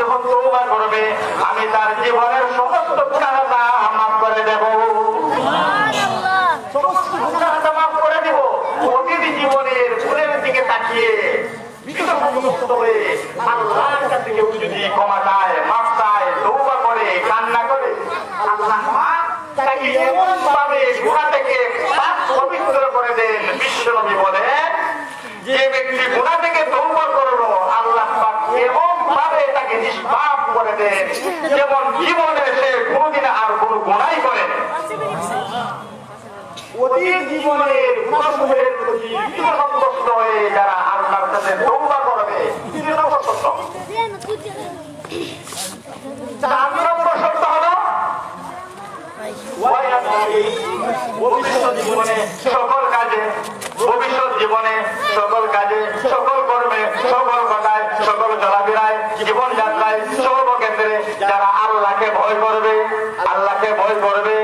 যখন তওবা করবে আমি তার জীবনের সমস্ত গুনাহটা মাফ করে দেব। সমস্ত গুনাহটা মাফ করে দেব। প্রতিটি জীবনের গুণের দিকে তাকিয়ে বিকশিত হয়ে আল্লাহর কাছে কেউ যদি ক্ষমা চায়, মাফ চায়, তওবা করে, কান্না করে, আল্লাহ পাক তাকে এমন ভাবে গুনাহ থেকে পাক পবিত্র করে দেন। বিশ্বনবী বলেন, যে ব্যক্তি গুনাহ থেকে তওবা করলো আল্লাহ পাক এমন ভাবে তাকে নিষ্পাপ করে দেন যেমন জীবনে সে কোনোদিন আর কোনো গুনাহই করে না। অতীত জীবনের গুনাহের প্রতি বিপর্যস্ত হয়ে যারা আল্লাহর কাছে তওবা করবে, তিন নম্বর শর্ত। 4 নম্বর শর্ত হলো ভবিষ্যৎ জীবনে সকল কাজে, ভবিষ্যৎ জীবনে সকল কাজে, সকল কর্মে, সকল কথায়, সকল চলাফেরায়, জীবন যাত্রায়, সর্বক্ষেত্রে যারা আল্লাহকে ভয় করবে, আল্লাহকে ভয় করবে,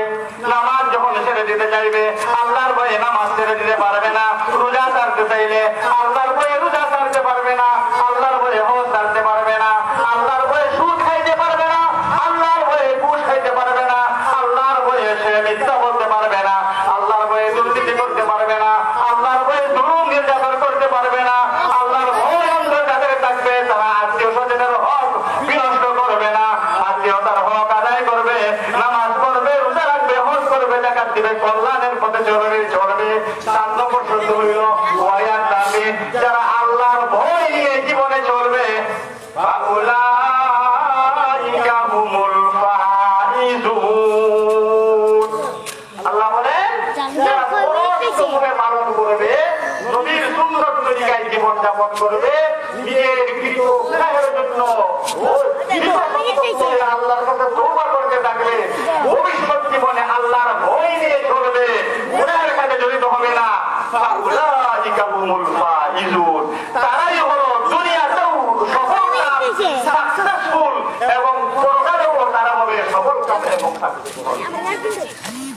নামাজ যখন ছেড়ে দিতে চাইবে আল্লাহর ভয়ে নামাজ ছেড়ে দিতে পারবে না, রোজা ছাড়তে চাইলে আল্লাহর ভয়ে রোজা ছাড়তে পারবে না, আল্লাহর ভয়ে হজ ছাড়তে পারবে না, আল্লাহর ভয়ে সুদ খাইতে পারবে না, আল্লাহর ভয়ে ঘুষ খাইতে পারবে না, আল্লাহর ভয়ে সে মিথ্যা বলতে পারবে না, আল্লাহর ভয়ে দুর্নীতি করতে পারবে না, আল্লাহর ভয়ে জুলুম নির্যাতন করতে পারবে না, আল্লাহর ভয় অন্তর যাদের থাকবে তারা আত্মীয় স্বজনের হক বিনষ্ট করবে না, আত্মীয়তার হক আদায় করবে, নামাজ পড়বে, রোজা রাখবে, হজ করবে, যাকাত দিবে, কল্যাণের পথে চলবে। 4 নম্বর শর্ত হইল ওয়ায়াত দাবি, যারা আল্লাহর ভয় নিয়ে জীবনে চলবে ফাউলাইকা হুমুল ফাইজুন। আল্লাহ বলেন, যারা পরমভাবে পালন করবে, নবীর সুন্নাত তরিকায় জীবন যাপন করবে, নিজের কৃত গুনাহের জন্য আল্লাহর কাছে তওবা করতে থাকবে, ভবিষ্যৎ জীবনে আল্লাহর ভয় নিয়ে চলবে, গুনাহের কাজে জড়িত হবে না, ফাউলাইকা হুমুল ফাইজুন। তারাই হলো দুনিয়াতেও সফলকাম, সাকসেসফুল এবং পরকালেও তারা হবে সফলকাম এবং সাকসেসফুল।